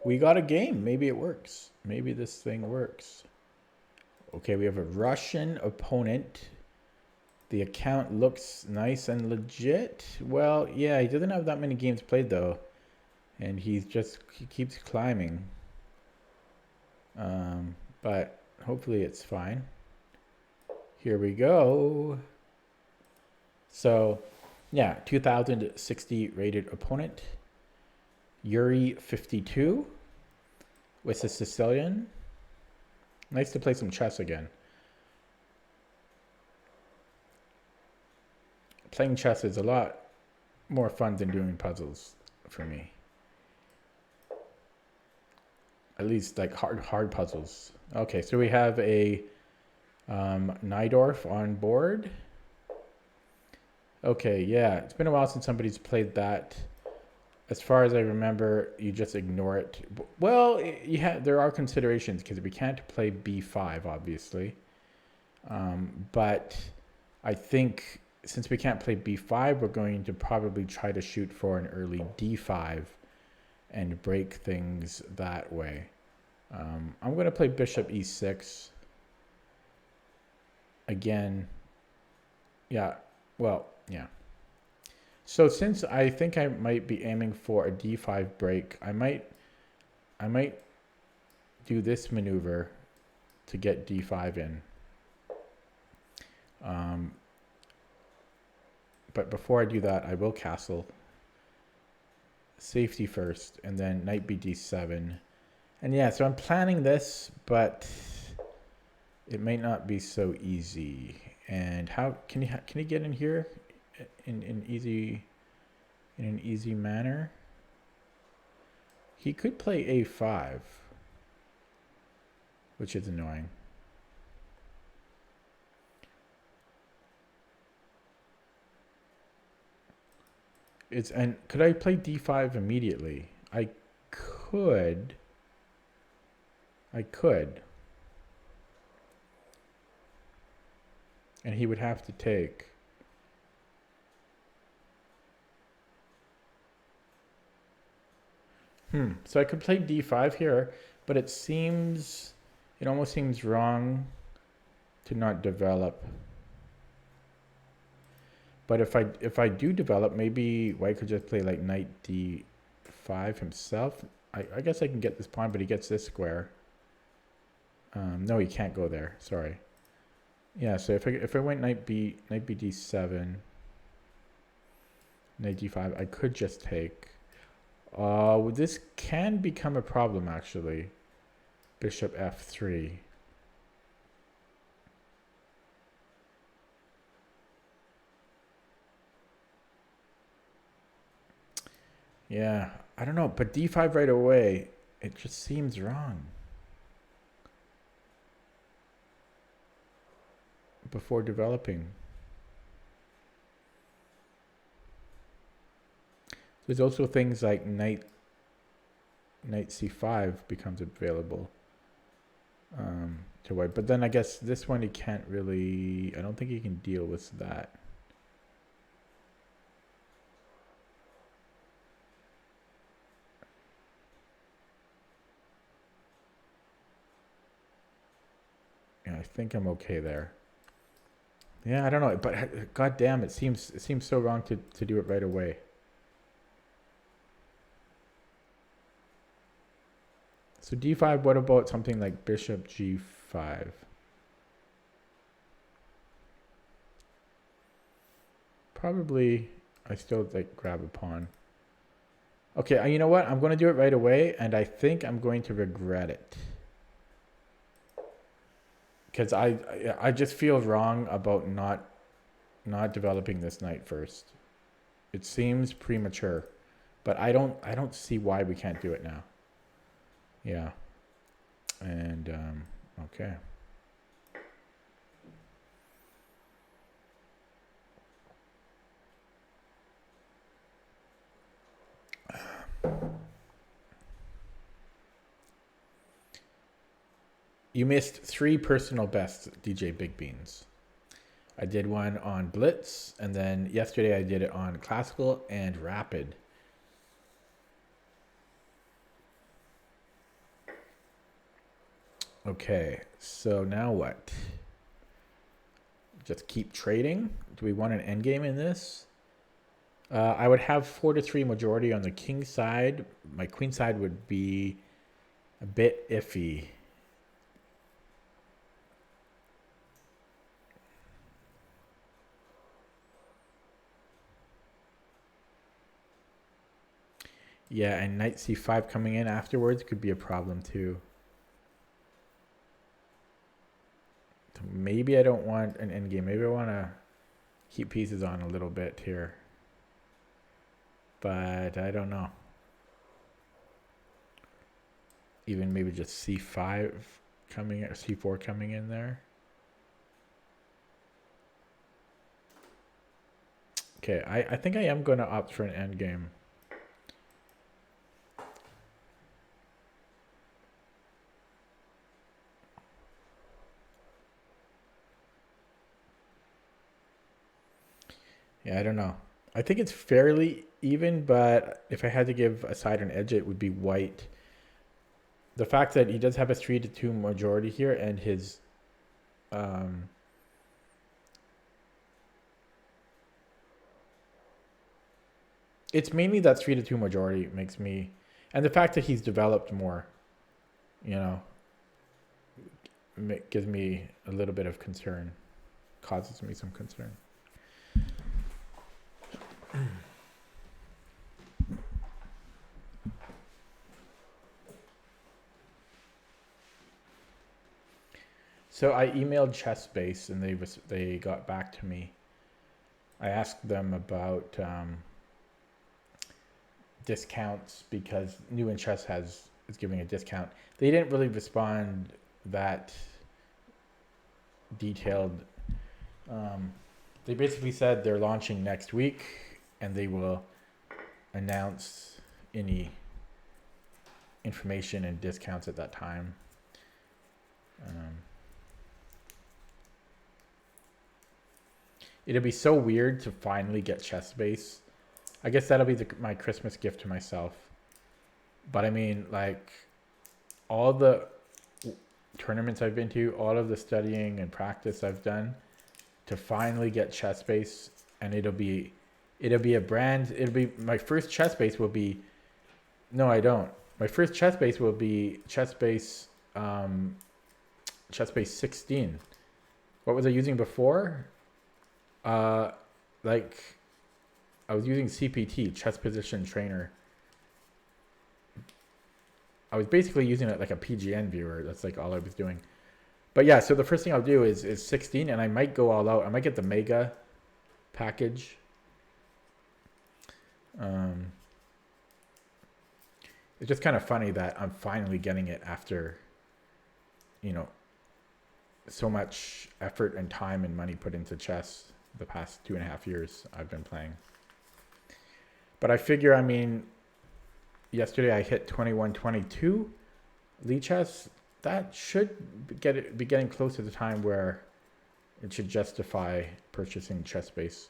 we got a game. Maybe it works. Maybe this thing works. Okay, we have a Russian opponent. The account looks nice and legit. Well, yeah, he doesn't have that many games played though. And he keeps climbing. But hopefully it's fine. Here we go. So, yeah, 2060 rated opponent. Yuri 52 with a Sicilian. Nice to play some chess again. Playing chess is a lot more fun than doing puzzles for me. At least like hard puzzles. Okay, so we have a Najdorf on board. Okay, yeah, it's been a while since somebody's played that. As far as I remember, you just ignore it. Well, there are considerations because we can't play b5, obviously. But I think since we can't play b5, we're going to probably try to shoot for an early d5 and break things that way. I'm going to play bishop e6. Again, yeah, well, yeah. So since I think I might be aiming for a d5 break, I might do this maneuver to get d5 in. But before I do that, I will castle. Safety first, and then knight bd7. And yeah, so I'm planning this, but it may not be so easy. And how can you get in here in an easy manner? He could play a5, which is annoying. And could I play d5 immediately? I could. And he would have to take. So I could play d5 here, but it almost seems wrong to not develop. But if I do develop, maybe White could just play like knight d5 himself. I guess I can get this pawn, but he gets this square. No, he can't go there. Sorry. Yeah, so if I went knight bd7, knight d5, I could just take. This can become a problem actually. Bishop f3. Yeah, I don't know, but d5 right away, it just seems wrong. Before developing. There's also things like knight c5 becomes available to White. But then I guess this one he can't really, I don't think he can deal with that. Yeah, I think I'm okay there. Yeah, I don't know, but god damn, it seems so wrong to do it right away. So d5, what about something like bishop g5? Probably, I still like grab a pawn. Okay, you know what? I'm going to do it right away, and I think I'm going to regret it. Because I just feel wrong about not developing this knight first. It seems premature, but I don't see why we can't do it now. Yeah. And okay. You missed 3 personal bests, DJ Big Beans. I did one on Blitz, and then yesterday I did it on Classical and Rapid. Okay, so now what? Just keep trading? Do we want an endgame in this? I would have 4-3 majority on the king side. My queen side would be a bit iffy. Yeah, and knight c5 coming in afterwards could be a problem too. So maybe I don't want an endgame. Maybe I want to keep pieces on a little bit here. But I don't know. Even maybe just c5 coming or c4 coming in there. Okay, I think I am going to opt for an endgame. Yeah, I don't know. I think it's fairly even, but if I had to give a side an edge, it would be white. The fact that he does have a 3-2 majority here, and his it's mainly that 3-2 majority makes me, and the fact that he's developed more, you know, gives me a little bit of concern, causes me some concern. So I emailed ChessBase and they got back to me. I asked them about discounts because New in Chess is giving a discount. They didn't really respond that detailed. They basically said they're launching next week and they will announce any information and discounts at that time. It'll be so weird to finally get ChessBase. I guess that'll be my Christmas gift to myself. But I mean, like, all the tournaments I've been to, all of the studying and practice I've done to finally get ChessBase, and it'll be a brand. It'll be my first ChessBase will be. No, I don't. My first ChessBase will be ChessBase 16. What was I using before? Like, I was using CPT, Chess Position Trainer. I was basically using it like a PGN viewer. That's like all I was doing. But yeah, so the first thing I'll do is 16, and I might go all out. I might get the Mega package. It's just kind of funny that I'm finally getting it after, you know, so much effort and time and money put into chess the past 2.5 years I've been playing. But I figure, I mean, yesterday I hit 21-22 Lichess. That should be getting close to the time where it should justify purchasing ChessBase.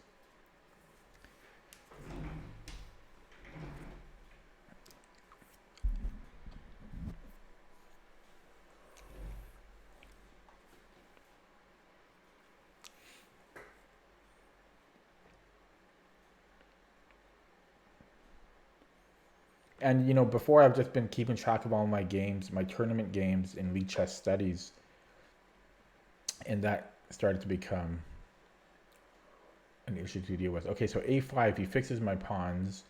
And, you know, before I've just been keeping track of all my games, my tournament games in Lichess studies. And that started to become an issue to deal with. Okay, so A5, he fixes my pawns.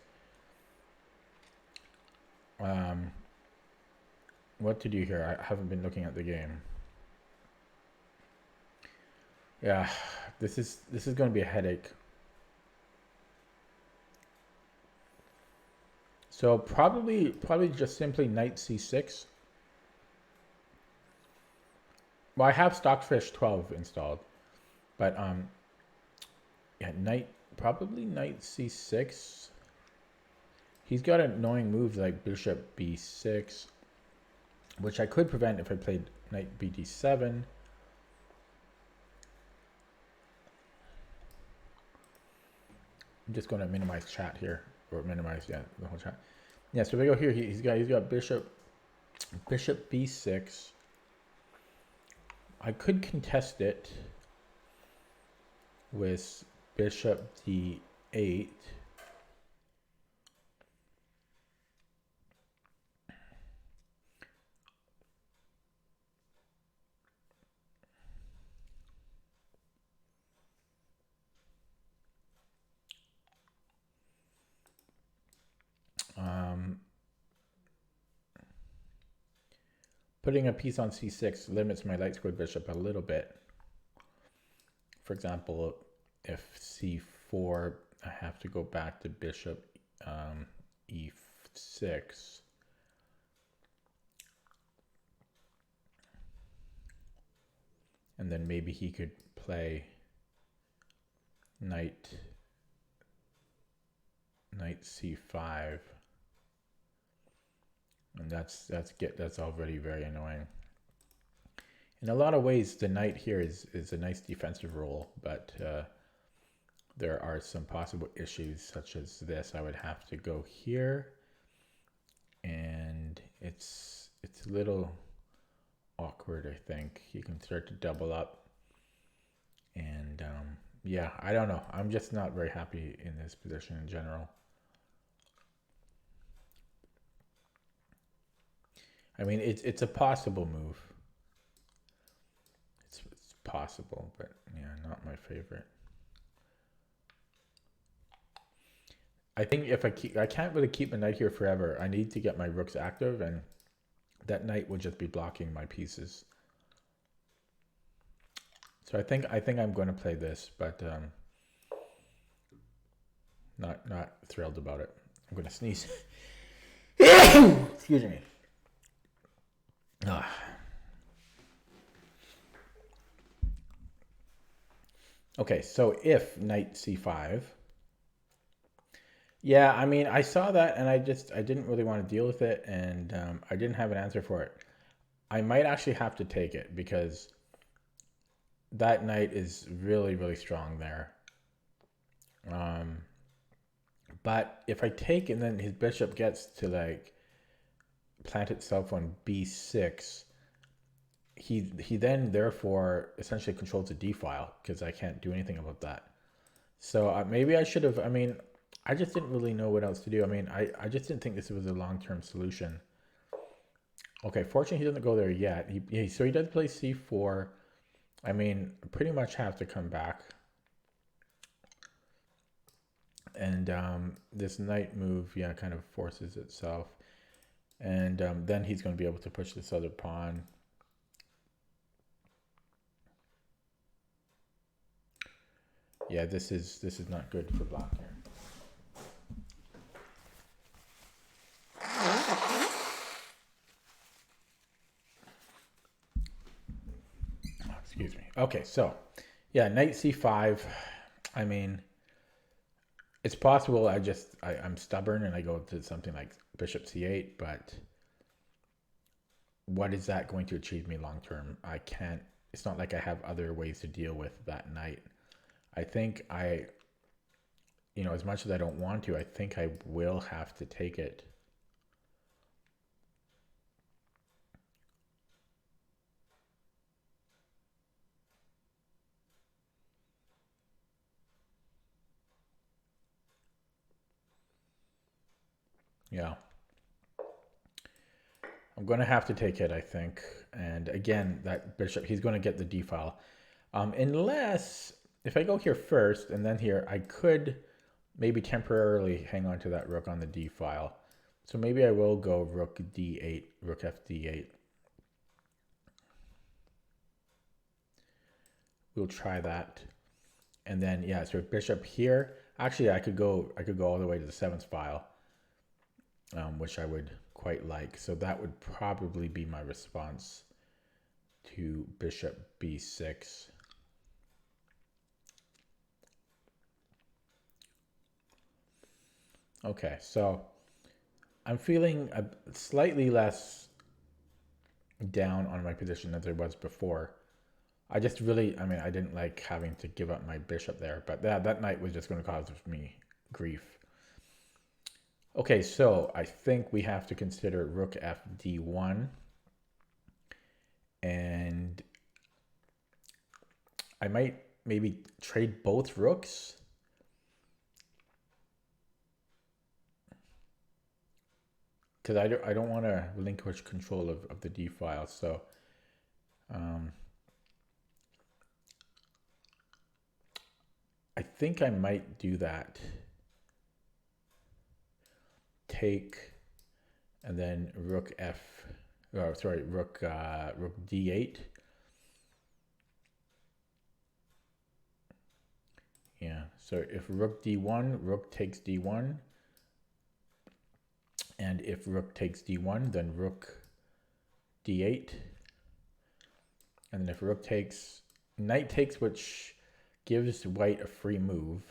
What to do here? I haven't been looking at the game. Yeah, this is going to be a headache. So probably just simply knight c6. Well, I have Stockfish 12 installed, but yeah, probably knight c6. He's got annoying moves like bishop b6, which I could prevent if I played knight bd7. I'm just going to minimize chat here, or minimize the whole chat. Yeah, so if I go here, he's got bishop b6. I could contest it with bishop d8. Putting a piece on c6 limits my light squared bishop a little bit. For example, if c4, I have to go back to bishop e6. And then maybe he could play knight c5. And that's already very annoying. In a lot of ways, the knight here is a nice defensive role, but there are some possible issues such as this. I would have to go here, and it's a little awkward, I think. You can start to double up, and yeah, I don't know. I'm just not very happy in this position in general. I mean, it's a possible move. It's possible, but yeah, not my favorite. I think if I can't really keep a knight here forever. I need to get my rooks active, and that knight will just be blocking my pieces. So I think I'm going to play this, but not thrilled about it. I'm going to sneeze. Excuse me. Okay, so if knight c5, yeah, I mean, I saw that and I didn't really want to deal with it, and I didn't have an answer for it. I might actually have to take it because that knight is really, really strong there. But if I take and then his bishop gets to like plant itself on b6, he then therefore essentially controls the d file because I can't do anything about that. So maybe I should have, I mean, I just didn't really know what else to do. I mean, I just didn't think this was a long-term solution. Okay, fortunately he doesn't go there yet. So he does play c4. I mean, pretty much have to come back. And this knight move, yeah, kind of forces itself. And then he's going to be able to push this other pawn. Yeah, this is not good for black here. Excuse me. Okay, so yeah, knight c5. I mean, it's possible I'm stubborn and I go to something like bishop c8, but what is that going to achieve me long term? I can't. It's not like I have other ways to deal with that knight. I think as much as I don't want to, I think I will have to take it. Yeah. I'm going to have to take it, I think. And again, that bishop, he's going to get the d file. Unless, if I go here first and then here, I could maybe temporarily hang on to that rook on the d file. So maybe I will go rook d8, rook f d8. We'll try that. And then, yeah, so bishop here. Actually, I could go all the way to the 7th file, which I would quite like. So that would probably be my response to bishop b6. Okay, so I'm feeling slightly less down on my position than I was before. I just really, I mean, I didn't like having to give up my bishop there, but that knight was just going to cause me grief. Okay, so I think we have to consider rook f d1. And I might maybe trade both rooks. Because I don't want to relinquish control of the D file. So I think I might do that. Take, and then rook F, oh, sorry, rook D8. Yeah, so if rook D1, rook takes D1. And if rook takes D1, then rook D8. And then if rook takes, knight takes, which gives white a free move.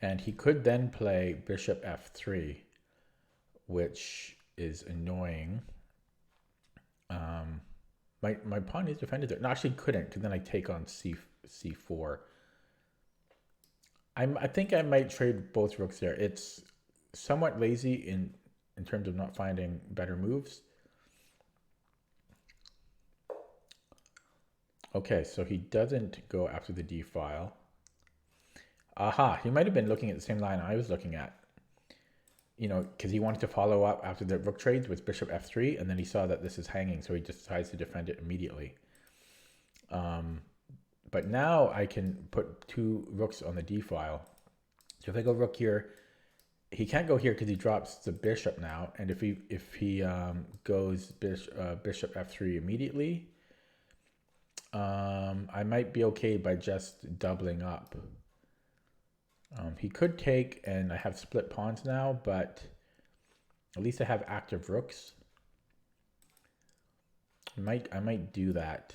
And he could then play bishop F3, which is annoying. My pawn is defended there. No, actually couldn't, because then I take on C4. I think I might trade both rooks there. It's somewhat lazy in terms of not finding better moves. Okay, so he doesn't go after the D file. Aha, he might have been looking at the same line I was looking at. You know, because he wanted to follow up after the rook trades with bishop F3, and then he saw that this is hanging, so he just decides to defend it immediately. But now I can put two rooks on the D file. So if I go rook here, he can't go here because he drops the bishop now. And if he goes bishop F3 immediately, I might be okay by just doubling up. He could take, and I have split pawns now, but at least I have active rooks. I might do that.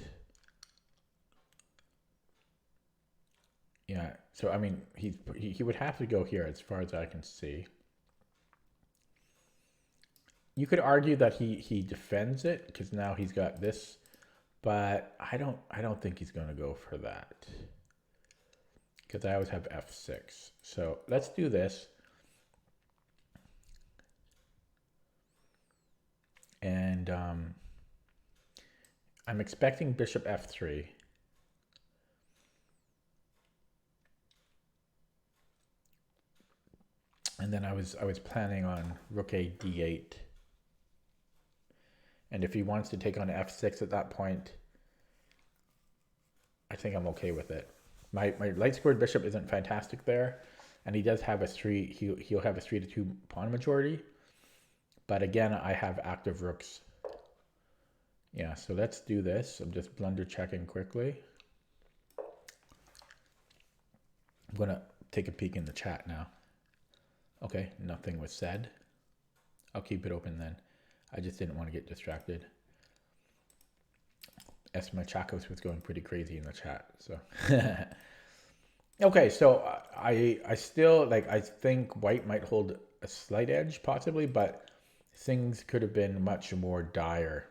Yeah, so I mean, he would have to go here as far as I can see. You could argue that he defends it because now he's got this, but I don't think he's going to go for that because I always have F6. So let's do this. And I'm expecting bishop F3. And then I was planning on rook A D8. And if he wants to take on F6 at that point, I think I'm okay with it. My light squared bishop isn't fantastic there, and he does have a he'll have a 3-2 pawn majority. But again, I have active rooks. Yeah, so let's do this. I'm just blunder checking quickly. I'm gonna take a peek in the chat now. Okay, nothing was said. I'll keep it open then. I just didn't want to get distracted. Esma Chacos was going pretty crazy in the chat. So okay, so I still I think white might hold a slight edge possibly, but things could have been much more dire.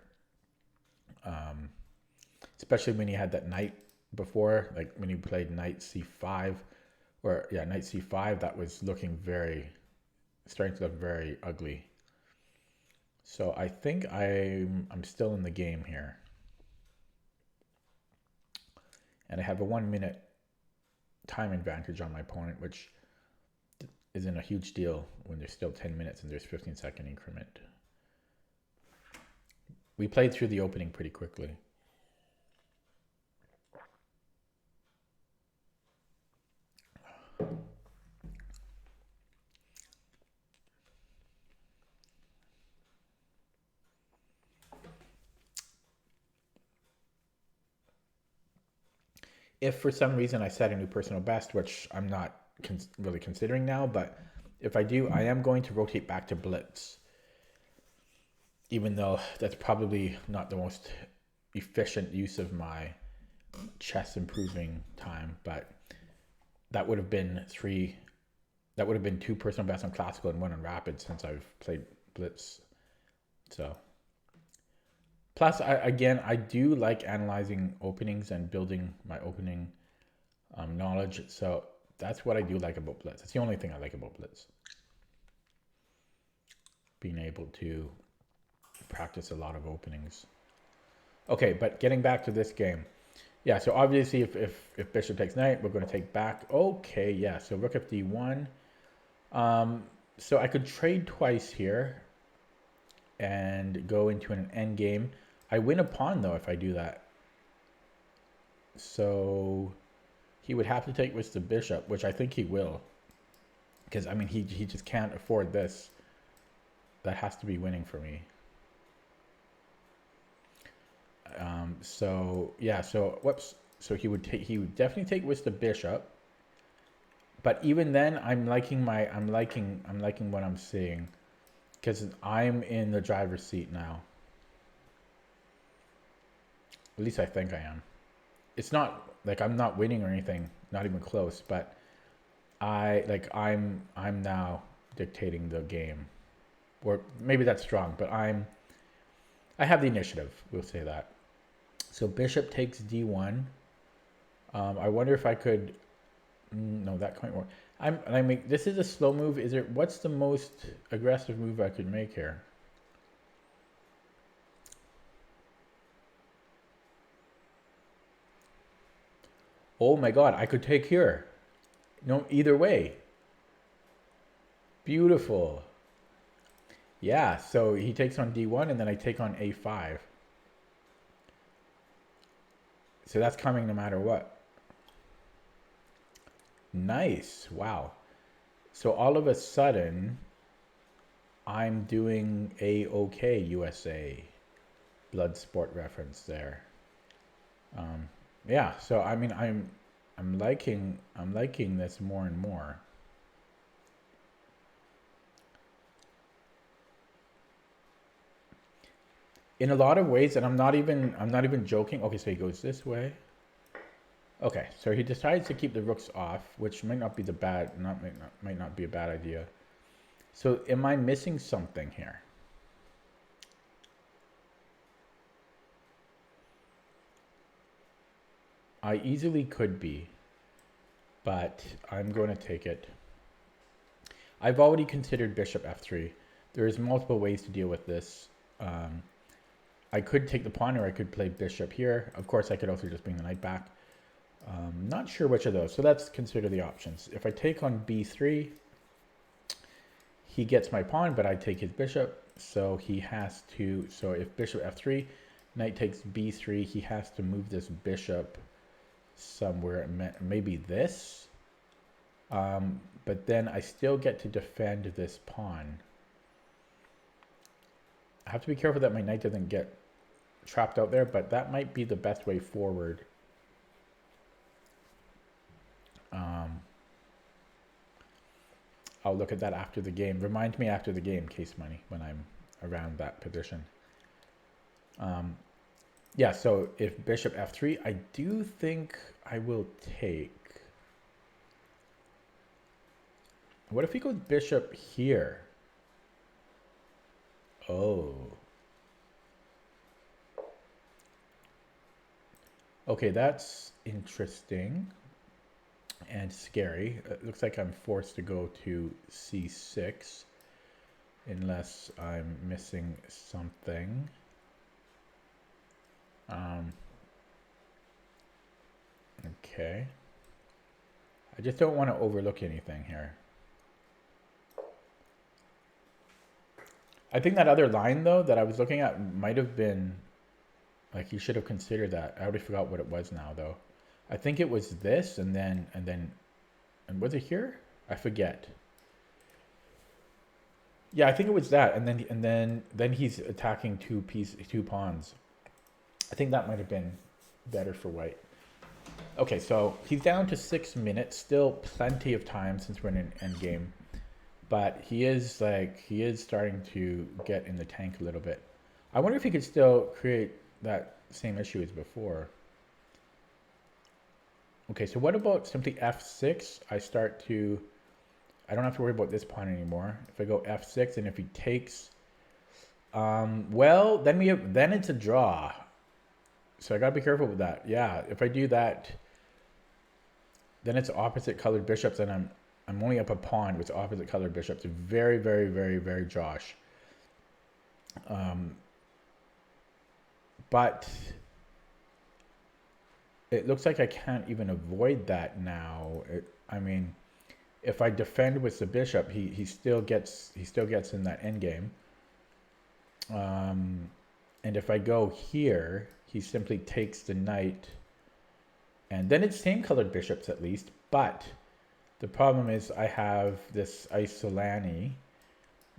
Especially when you had that knight before, like when you played knight c5, or yeah, knight c5, that was starting to look very ugly. So I think I'm still in the game here. And I have a 1 minute time advantage on my opponent, which isn't a huge deal when there's still 10 minutes and there's 15-second increment. We played through the opening pretty quickly. If for some reason I set a new personal best, which I'm not really considering now, but if I do, I am going to rotate back to blitz. Even though that's probably not the most efficient use of my chess improving time, but that would have been two personal bests on classical and one on rapid since I've played blitz. So plus I do like analyzing openings and building my opening knowledge. So that's what I do like about blitz. It's the only thing I like about blitz. Being able to practice a lot of openings. Okay, but getting back to this game. Yeah, so obviously if bishop takes knight, we're going to take back. Okay, yeah, so rook f d1. So I could trade twice here and go into an endgame. I win a pawn though if I do that. So he would have to take with the bishop, which I think he will. Because, I mean, he just can't afford this. That has to be winning for me. So, yeah, so, whoops. So he would definitely take with the bishop. But even then, I'm liking what I'm seeing. Because I'm in the driver's seat now. At least I think I am. It's not, like, I'm not winning or anything. Not even close, but I'm now dictating the game. Or maybe that's strong, but I have the initiative. We'll say that. So bishop takes d1. I wonder if I could. No, that can't work. I make this is a slow move. Is it? What's the most aggressive move I could make here? Oh my god! I could take here. No, either way. Beautiful. Yeah. So he takes on d1, and then I take on a5. So that's coming no matter what. Nice. Wow. So all of a sudden, I'm doing A-OK USA. Blood sport reference there. Yeah, so I mean I'm liking this more and more. In a lot of ways, and I'm not even joking. Okay, so he goes this way. Okay, so he decides to keep the rooks off, which might not be might not be a bad idea. So am I missing something here? I easily could be, but I'm going to take it. I've already considered bishop f3. There's multiple ways to deal with this. I could take the pawn, or I could play bishop here. Of course, I could also just bring the knight back. Not sure which of those. So let's consider the options. If I take on b3, he gets my pawn, but I take his bishop. So he has to, so if bishop f3, knight takes b3, he has to move this bishop somewhere, maybe this. But then I still get to defend this pawn. I have to be careful that my knight doesn't get trapped out there, but that might be the best way forward. I'll look at that after the game. Remind me after the game, Case Money, when I'm around that position. Yeah, so if bishop f3, I do think I will take. What if he goes bishop here? Oh. Okay, that's interesting and scary. It looks like I'm forced to go to c6 unless I'm missing something. Okay. I just don't want to overlook anything here. I think that other line, though, that I was looking at might have been, like, you should have considered that. I already forgot what it was now, though. I think it was this, and was it here? I forget. Yeah, I think it was that, and then he's attacking two pawns. I think that might have been better for white. Okay, so he's down to 6 minutes. Still plenty of time since we're in an endgame. But he is starting to get in the tank a little bit. I wonder if he could still create that same issue as before. Okay, so what about simply f6? I don't have to worry about this pawn anymore. If I go f6, and if he takes, well, then it's a draw. So I gotta be careful with that. Yeah, if I do that, then it's opposite colored bishops, and I'm only up a pawn with opposite colored bishops. Very, very, very, very Josh. But it looks like I can't even avoid that now. I mean, if I defend with the bishop, he still gets in that endgame. And if I go here, he simply takes the knight, and then it's same colored bishops at least. But the problem is I have this Isolani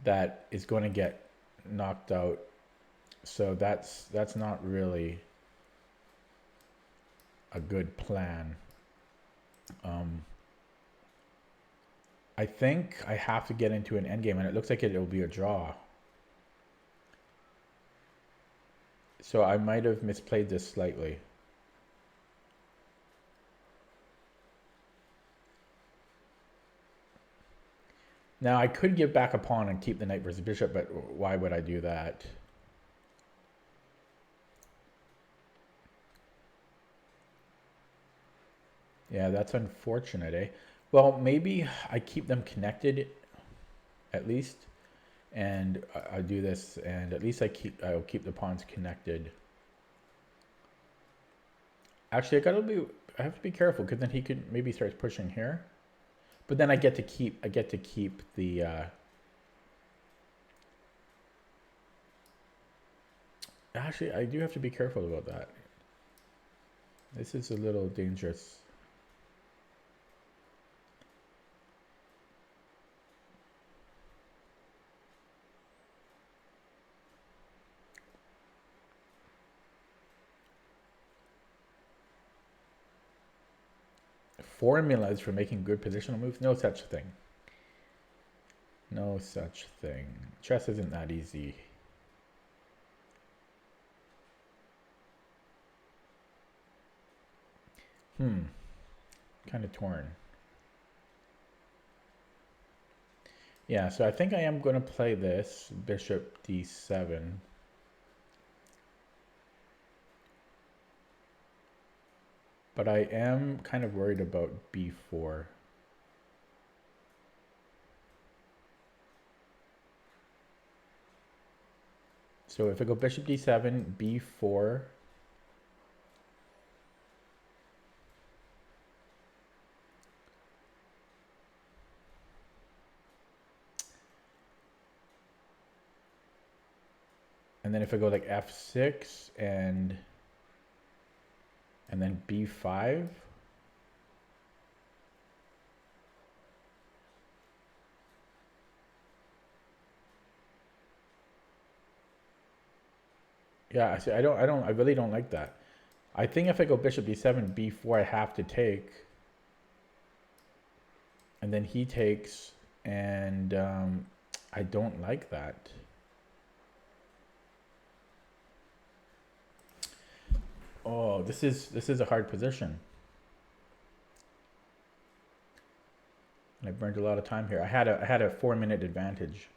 that is going to get knocked out. So that's not really a good plan. I think I have to get into an endgame, and it looks like it'll be a draw. So I might have misplayed this slightly. Now I could give back a pawn and keep the knight versus bishop, but why would I do that? Yeah, that's unfortunate, eh? Well, maybe I keep them connected at least, and I do this, and at least I'll keep the pawns connected. Actually, I have to be careful because then he could maybe start pushing here, but then I get to keep the. Actually, I do have to be careful about that. This is a little dangerous. Formulas for making good positional moves? No such thing. No such thing. Chess isn't that easy. Kind of torn. Yeah, so I think I am going to play this bishop d7. But I am kind of worried about b4. So if I go bishop d7, b4. And then if I go like f6 and then b5. Yeah, I really don't like that. I think if I go bishop d7, b4, I have to take. And then he takes, and I don't like that. Oh, this is a hard position. I burned a lot of time here. I had a 4-minute advantage.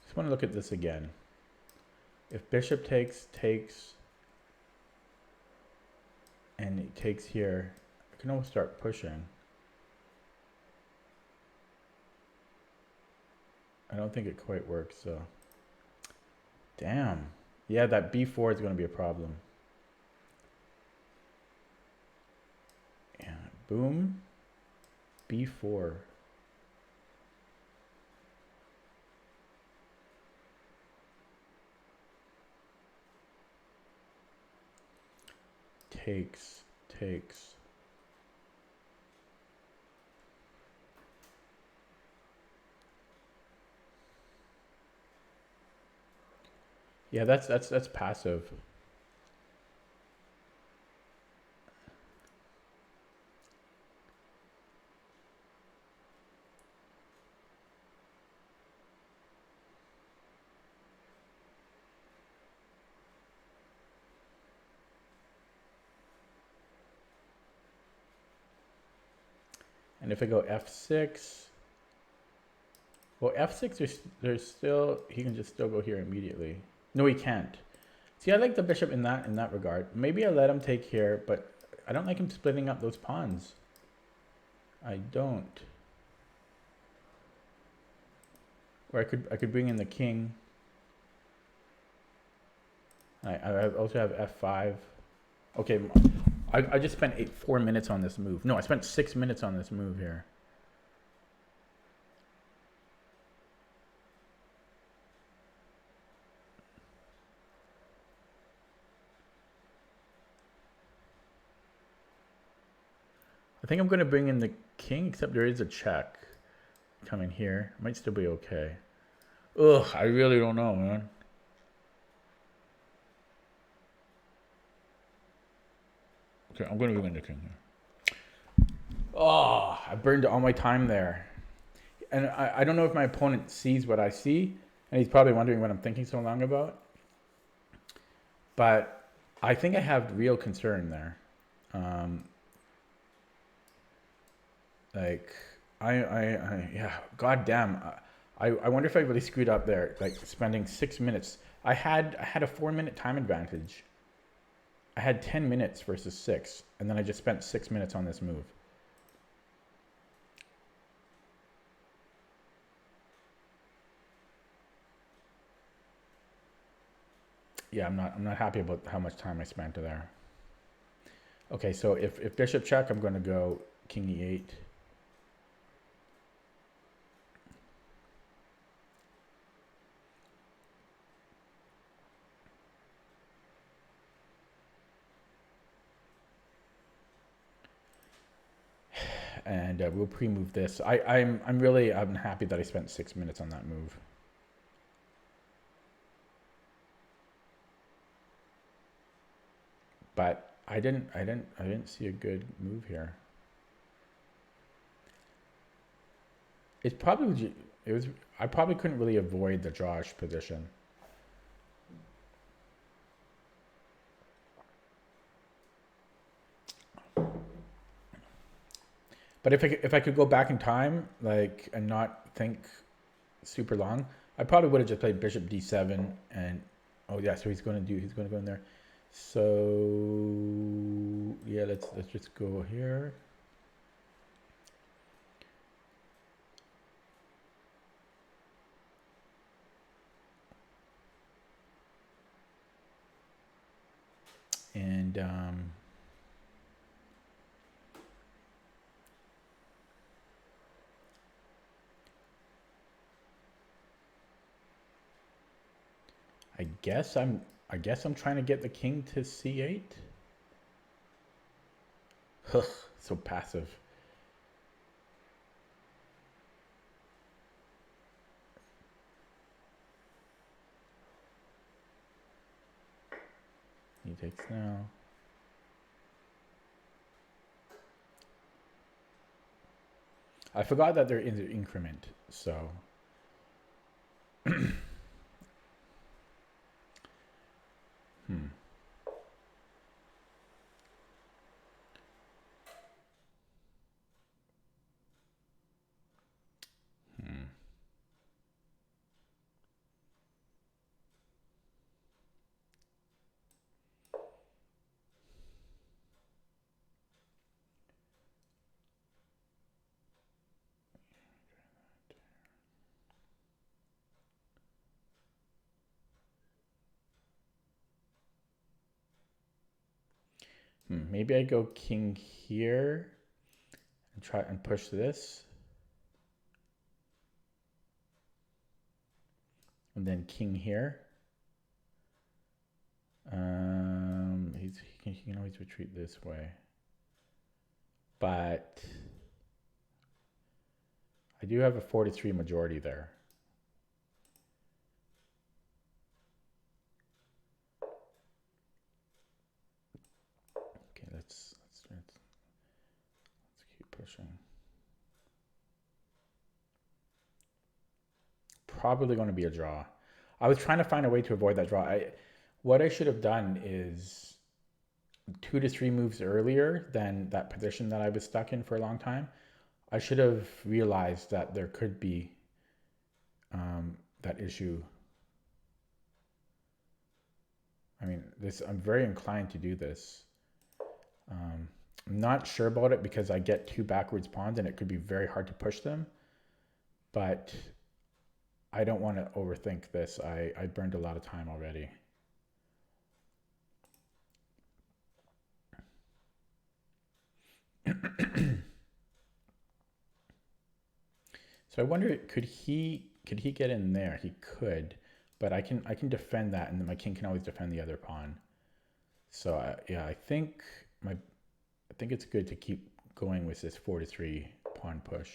Just want to look at this again. If bishop takes, and it takes here, I can almost start pushing. I don't think it quite works, so. Damn. Yeah, that b4 is going to be a problem. Yeah, boom. b4. Takes. Yeah, that's passive. And if I go f6, Well, f6, there's still, he can just still go here immediately. No, he can't. See, I like the bishop in that regard. Maybe I let him take here, but I don't like him splitting up those pawns. I don't. Or I could bring in the king. I also have f5. Okay, I just spent 4 minutes on this move. No, I spent 6 minutes on this move here. I think I'm going to bring in the king, except there is a check coming here. Might still be okay. Ugh, I really don't know, man. Okay, I'm going to bring in the king here. Oh, I burned all my time there. And I don't know if my opponent sees what I see, and he's probably wondering what I'm thinking so long about. But I think I have real concern there. Like, yeah, goddamn. I wonder if I really screwed up there, like spending 6 minutes. I had a 4 minute time advantage. I had 10 minutes versus 6, and then I just spent 6 minutes on this move. Yeah, I'm not happy about how much time I spent there. Okay, so if bishop check, I'm going to go king e8. And we'll pre-move this. I'm really happy that I spent 6 minutes on that move. But I didn't see a good move here. It's probably I probably couldn't really avoid the drawish position. But if I could go back in time, like, and not think super long, I probably would have just played bishop d7 and oh yeah, so he's going to go in there. So yeah, let's just go here. And I guess I'm trying to get the king to c8. Ugh, so passive. He takes now. I forgot that they're in the increment, so. Maybe I go king here and try and push this. And then king here. He can always retreat this way. But I do have a 4-3 majority there. Okay, let's keep pushing. Probably going to be a draw. I was trying to find a way to avoid that draw. What I should have done is 2 to 3 moves earlier than that position that I was stuck in for a long time. I should have realized that there could be that issue. I mean, I'm very inclined to do this. I'm not sure about it because I get two backwards pawns and it could be very hard to push them. But I don't want to overthink this. I burned a lot of time already. So I wonder, could he get in there? He could, but I can defend that, and then my king can always defend the other pawn. So yeah, I think it's good to keep going with this 4-3 pawn push.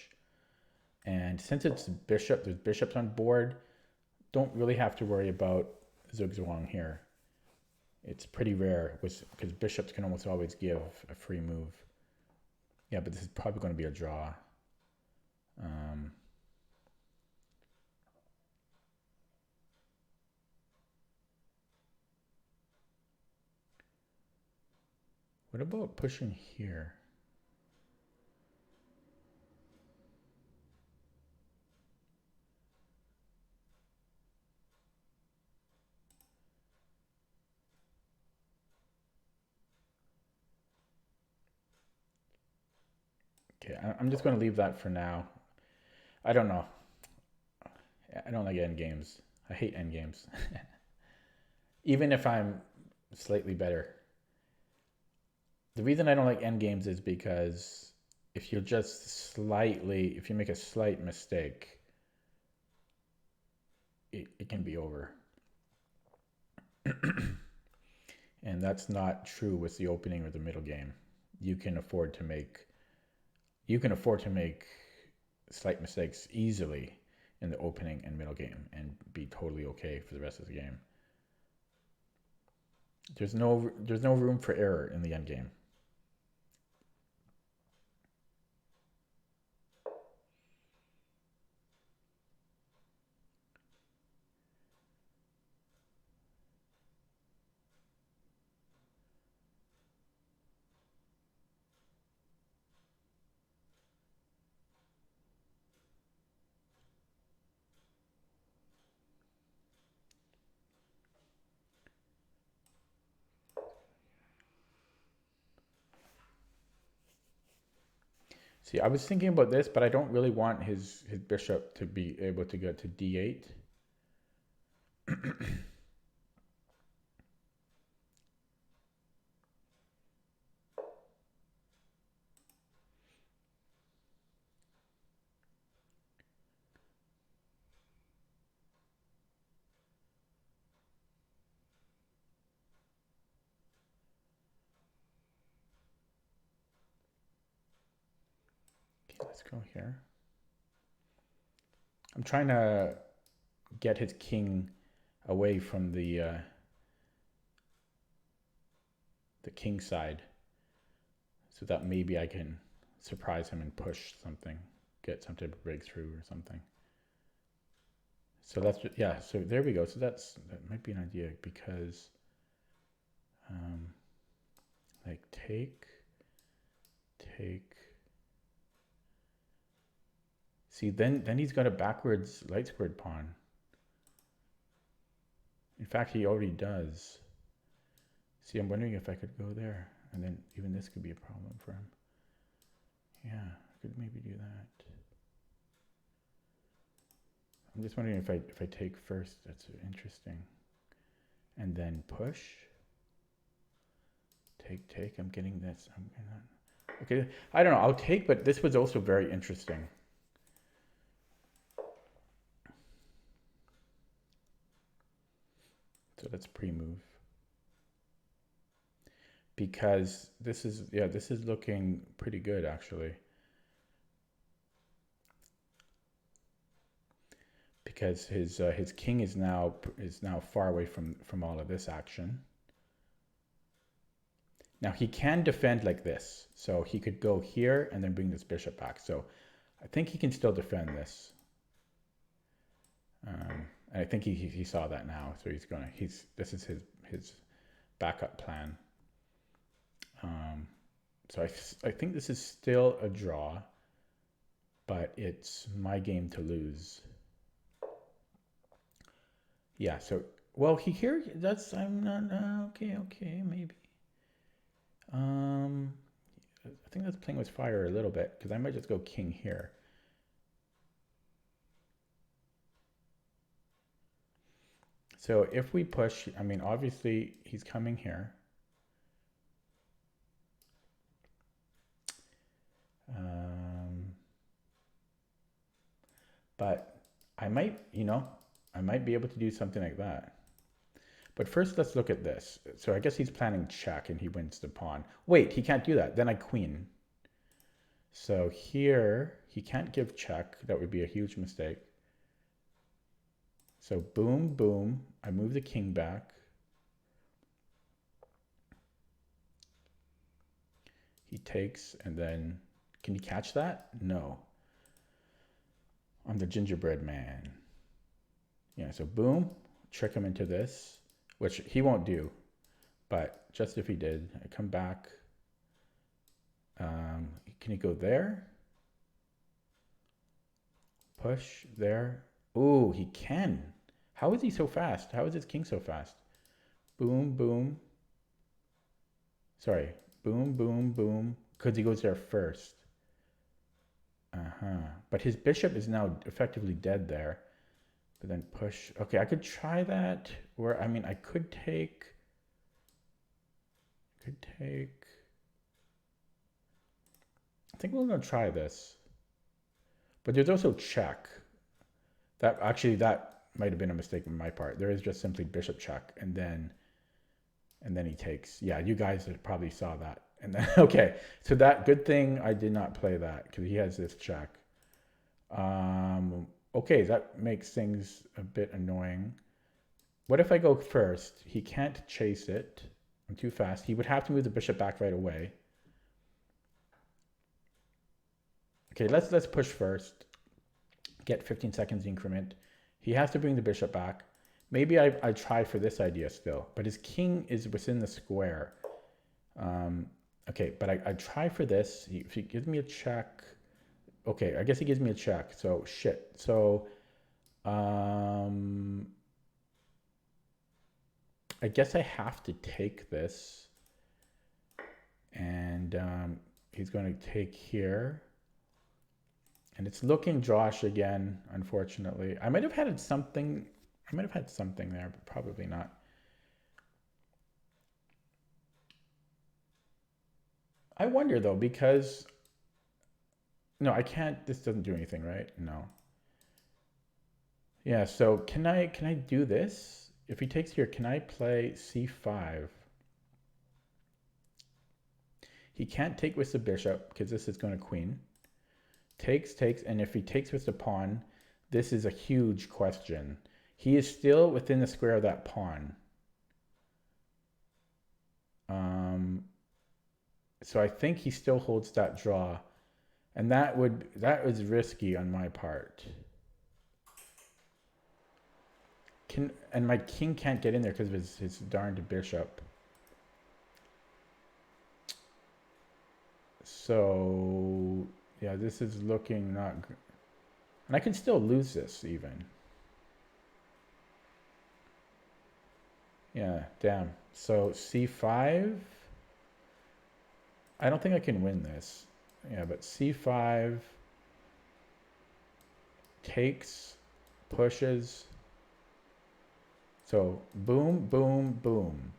And since it's bishop, there's bishops on board. Don't really have to worry about Zugzwang here. It's pretty rare because bishops can almost always give a free move. Yeah, but this is probably going to be a draw. What about pushing here? Okay, I'm just going to leave that for now. I don't know. I don't like endgames. I hate endgames. Even if I'm slightly better. The reason I don't like endgames is because if you make a slight mistake, it can be over. And that's not true with the opening or the middle game. You can afford to make slight mistakes easily in the opening and middle game and be totally okay for the rest of the game. There's no room for error in the end game. See, I was thinking about this, but I don't really want his bishop to be able to get to d8. Okay, let's go here. I'm trying to get his king away from the king side so that maybe I can surprise him and push something, get some type of breakthrough or something. So that's just, yeah, so there we go. So that might be an idea because like take. See, then he's got a backwards light squared pawn. In fact, he already does. See, I'm wondering if I could go there, and then even this could be a problem for him. Yeah, I could maybe do that. I'm just wondering if I take first. That's interesting. And then push. Take. I'm getting this. Okay, I don't know. I'll take, but this was also very interesting. So that's pre-move. Because this is looking pretty good actually. Because his king is now far away from all of this action. Now he can defend like this, so he could go here and then bring this bishop back. So I think he can still defend this. And I think he saw that now, so this is his backup plan. So I think this is still a draw, but it's my game to lose. Yeah, so, well, he here, that's, I'm not, okay, maybe. Um, I think that's playing with fire a little bit, because I might just go king here. So if we push, I mean, obviously he's coming here. Um, but I might, I might be able to do something like that. But first, let's look at this. So I guess he's planning check and he wins the pawn. Wait, he can't do that. Then I queen. So here, he can't give check. That would be a huge mistake. So boom, boom. I move the king back. He takes, and then, can you catch that? No. I'm the gingerbread man. Yeah, so boom, trick him into this, which he won't do. But just if he did, I come back. Can he go there? Push there. Ooh, he can. How is he so fast? How is his king so fast? Boom, boom. Sorry. Boom, boom, boom. Because he goes there first. Uh-huh. But his bishop is now effectively dead there. But then push. Okay, I could try that. Or, I mean, I could take... I think we're going to try this. But there's also check. That might have been a mistake on my part. There is just simply bishop check, and then he takes. Yeah, you guys probably saw that. And then okay, so that good thing I did not play that because he has this check. Okay, that makes things a bit annoying. What if I go first? He can't chase it. I'm too fast. He would have to move the bishop back right away. Okay, let's push first. Get 15 seconds increment. He has to bring the bishop back. Maybe I try for this idea still, but his king is within the square. Okay, but I try for this. If he gives me a check, okay, I guess he gives me a check. So shit. So I guess I have to take this, and he's going to take here. And it's looking Josh again, unfortunately. I might have had something there, but probably not. I wonder though, because no, I can't. This doesn't do anything, right? No. Yeah. So can I do this? If he takes here, can I play c5? He can't take with the bishop because this is going to queen. Takes, and if he takes with the pawn, this is a huge question. He is still within the square of that pawn. So I think he still holds that draw, and that was risky on my part. And my king can't get in there because of his darned bishop. So yeah, this is looking not good. And I can still lose this even. Yeah, damn. So c5. I don't think I can win this. Yeah, but c5 takes, pushes. So boom, boom, boom.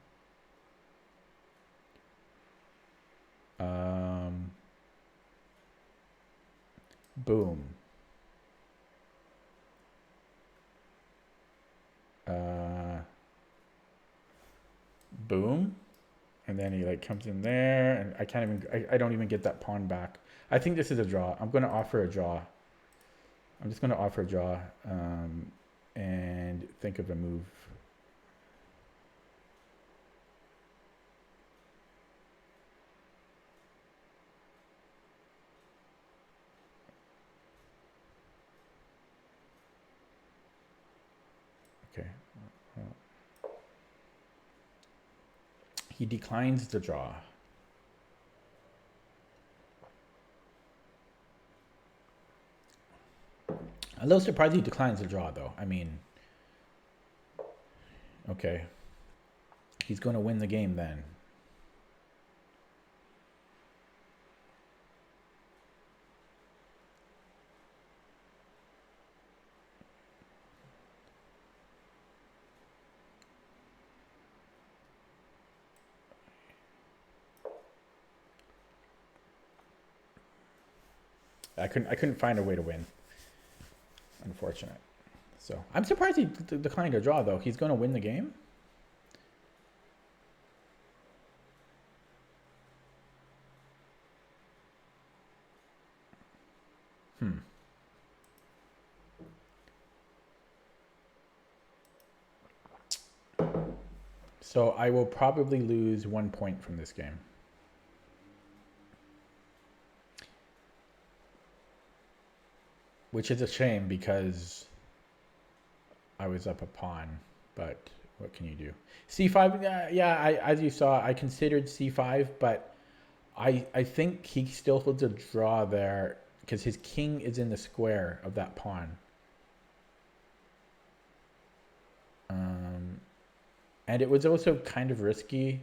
Boom. Boom. And then he like comes in there, and I can't even, I don't even get that pawn back. I think this is a draw. I'm going to offer a draw. I'm just going to offer a draw and think of a move. Okay. He declines the draw. A little surprised he declines the draw, though. I mean, Okay. He's going to win the game then. I couldn't find a way to win. Unfortunate. So I'm surprised he declined a draw though. He's going to win the game. Hmm. So I will probably lose 1 point from this game. Which is a shame because I was up a pawn, but what can you do? C5, yeah, as you saw, I considered C5, but I think he still holds a draw there because his king is in the square of that pawn. And it was also kind of risky,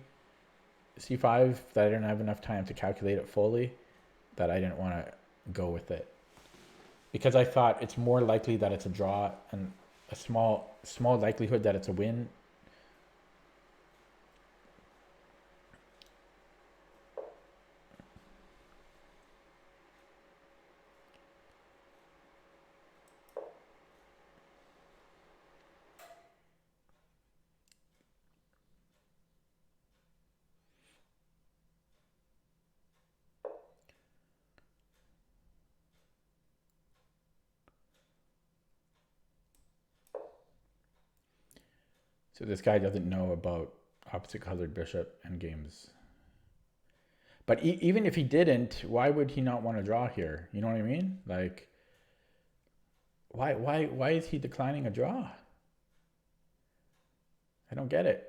C5, that I didn't have enough time to calculate it fully, that I didn't want to go with it. Because I thought it's more likely that it's a draw and a small likelihood that it's a win. So this guy doesn't know about opposite colored bishop and games. But even if he didn't, why would he not want to draw here? You know what I mean? Like, why is he declining a draw? I don't get it.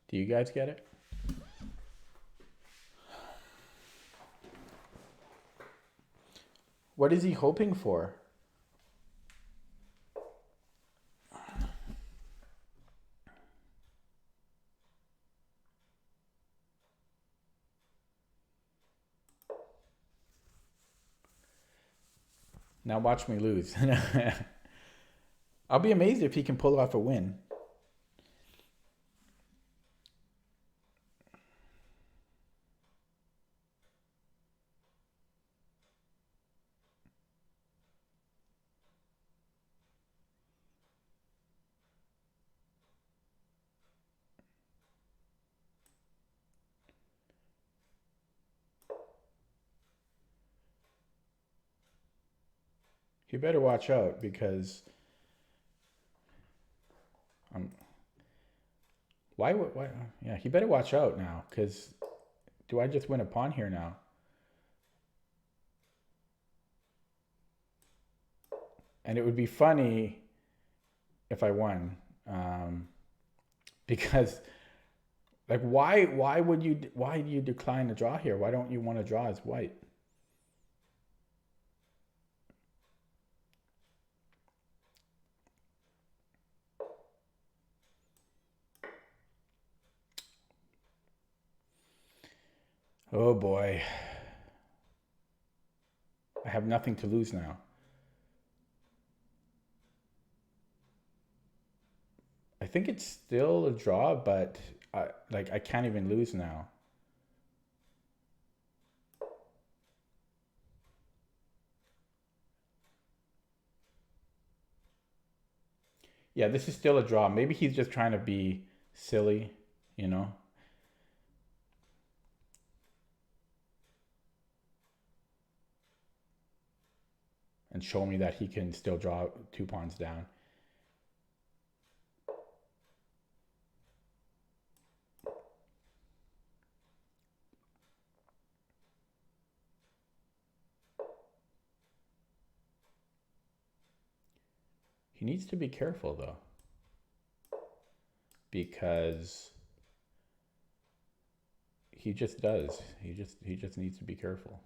Do you guys get it? What is he hoping for? Now watch me lose. I'll be amazed if he can pull off a win. He better watch out because why yeah, he better watch out now because do I just win a pawn here now? And it would be funny if I won, because like why do you decline a draw here? Why don't you want to draw as white? Oh boy, I have nothing to lose now. I think it's still a draw, but I can't even lose now. Yeah, this is still a draw. Maybe he's just trying to be silly, you know, and show me that he can still draw 2 pawns down. He needs to be careful though, because He just does. He just needs to be careful.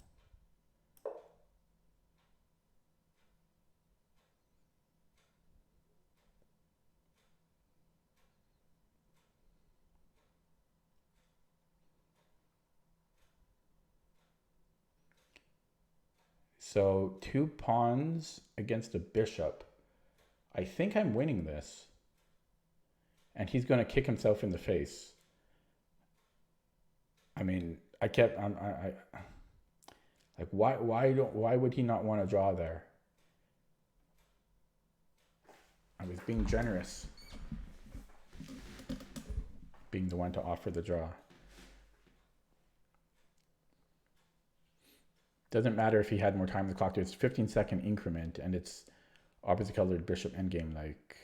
So 2 pawns against a bishop. I think I'm winning this. And he's going to kick himself in the face. I mean, I kept like why would he not want to draw there? I was being generous, being the one to offer the draw. Doesn't matter if he had more time on the clock. There's 15-second increment, and it's opposite colored bishop endgame, like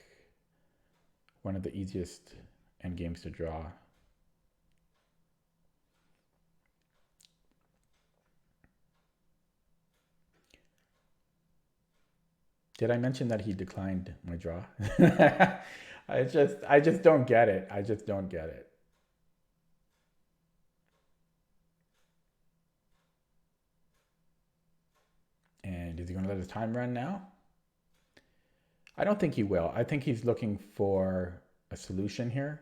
one of the easiest endgames to draw. Did I mention that he declined my draw? I just don't get it. I just don't get it. And is he going to let his time run now? I don't think he will. I think he's looking for a solution here.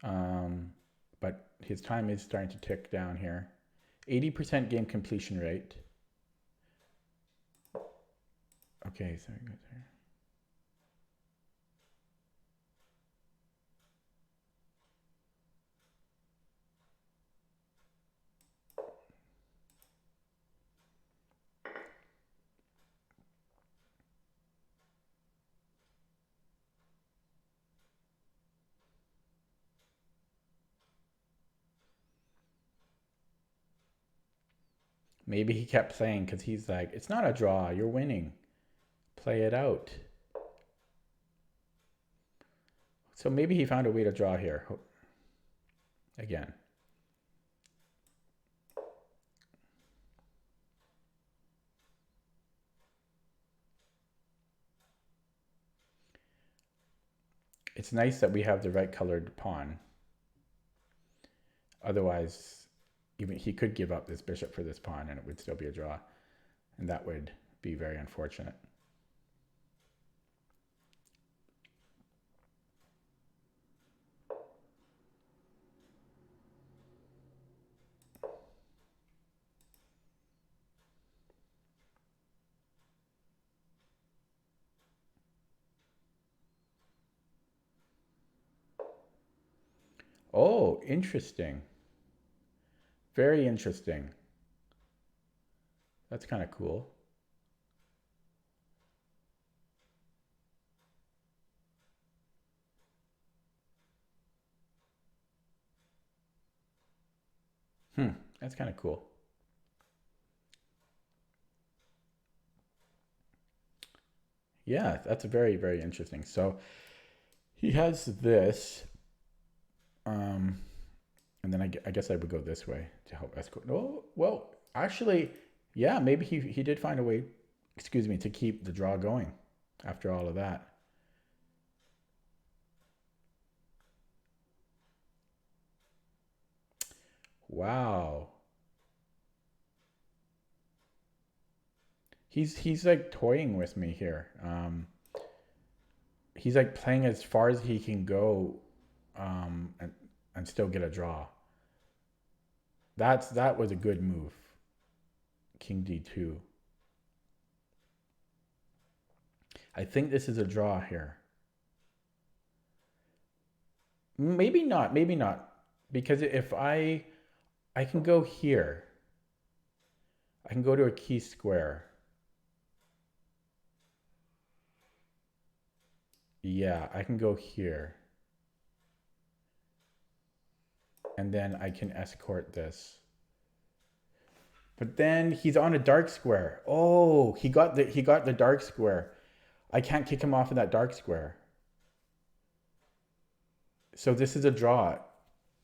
But his time is starting to tick down here. 80% game completion rate. Okay, so he goes here. Maybe he kept playing because he's like, it's not a draw, you're winning. Play it out. So maybe he found a way to draw here. Again. It's nice that we have the right colored pawn. Otherwise, even he could give up this bishop for this pawn and it would still be a draw. And that would be very unfortunate. Oh, interesting. Very interesting. That's kind of cool. That's kind of cool. Yeah, that's very, very interesting. So he has this, um, and then I guess I would go this way to help escort. Oh, well, actually, yeah, maybe he did find a way, excuse me, to keep the draw going after all of that. Wow. He's like toying with me here. He's like playing as far as he can go, and still get a draw. That was a good move. King d2. I think this is a draw here. Maybe not. Maybe not. Because if I can go here. I can go to a key square. Yeah, I can go here. And then I can escort this. But then he's on a dark square. Oh, he got the dark square. I can't kick him off of that dark square. So this is a draw.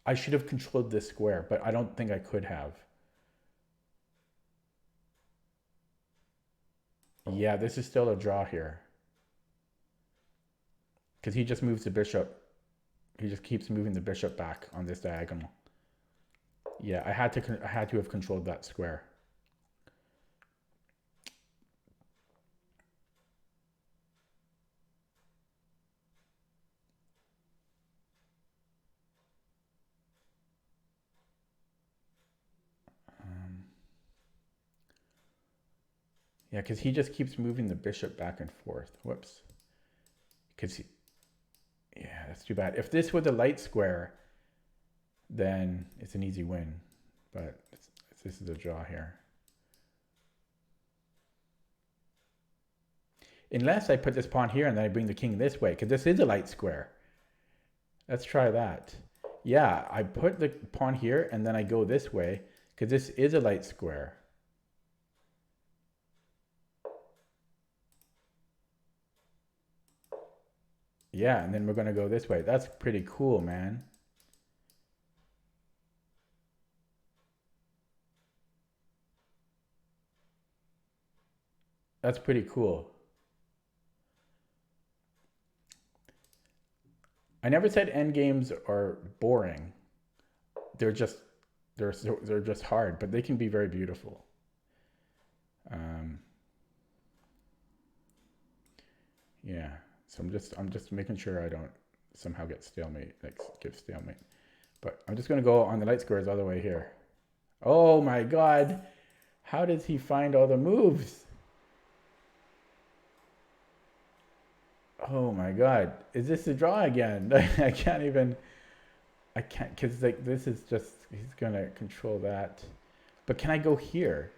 I should have controlled this square, but I don't think I could have. Yeah, this is still a draw here. Because he just moves the bishop. He just keeps moving the bishop back on this diagonal. Yeah, I had to have controlled that square. Um, yeah, because he just keeps moving the bishop back and forth. Whoops. Because yeah, that's too bad. If this was a light square, then it's an easy win. But this is a draw here. Unless I put this pawn here and then I bring the king this way, because this is a light square. Let's try that. Yeah, I put the pawn here and then I go this way, because this is a light square. Yeah, and then we're going to go this way. That's pretty cool, man. That's pretty cool. I never said endgames are boring. They're just they're just hard, but they can be very beautiful. Yeah. So I'm just making sure I don't somehow get stalemate, like give stalemate. But I'm just gonna go on the light squares all the way here. Oh my god. How does he find all the moves? Oh my god. Is this a draw again? I can't even I can't because like this is just he's gonna control that. But can I go here?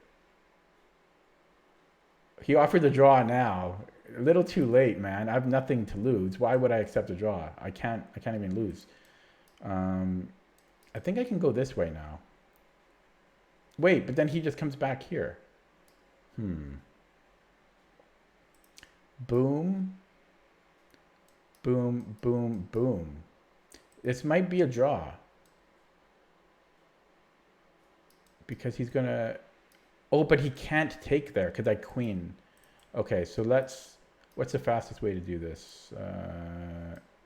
He offered the draw now. A little too late, man. I have nothing to lose. Why would I accept a draw? I can't even lose. I think I can go this way now. Wait, but then he just comes back here. Boom. Boom, boom, boom. This might be a draw. Because he's gonna... Oh, but he can't take there because I queen. Okay, so let's... What's the fastest way to do this?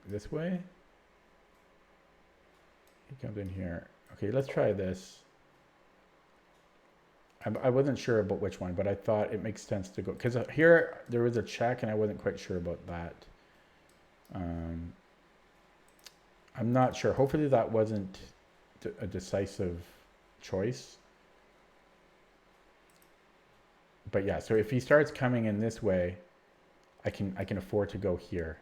This way? He comes in here. Okay, let's try this. I wasn't sure about which one, but I thought it makes sense to go... Because here there was a check and I wasn't quite sure about that. I'm not sure. Hopefully that wasn't a decisive choice. But yeah, so if he starts coming in this way, I can afford to go here.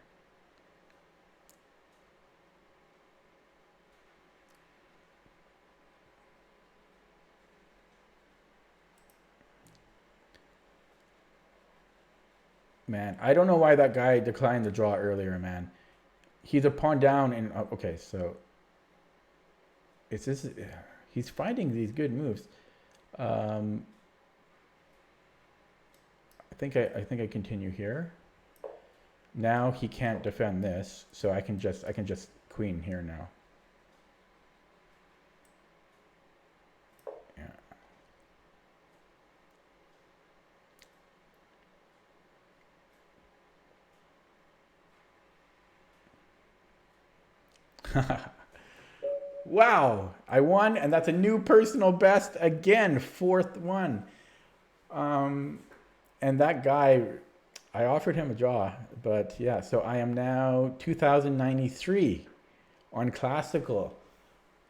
Man, I don't know why that guy declined the draw earlier, man. He's a pawn down and okay, so it's this he's finding these good moves. I think I continue here. Now he can't defend this, so I can just queen here now. Yeah. Wow, I won, and that's a new personal best again, 4th one. And that guy, I offered him a draw, but yeah, so I am now 2093 on Classical.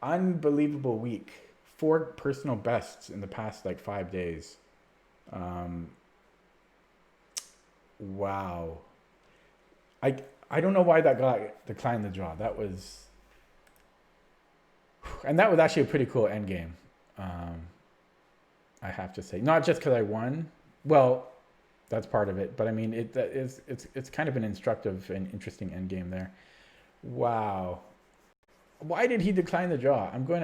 Unbelievable week. 4 personal bests in the past like 5 days. Wow. I don't know why that guy declined the draw. That was... And that was actually a pretty cool end game. I have to say. Not just because I won. Well, that's part of it. But I mean, it's kind of an instructive and interesting end game there. Wow. Why did he decline the draw? I'm going to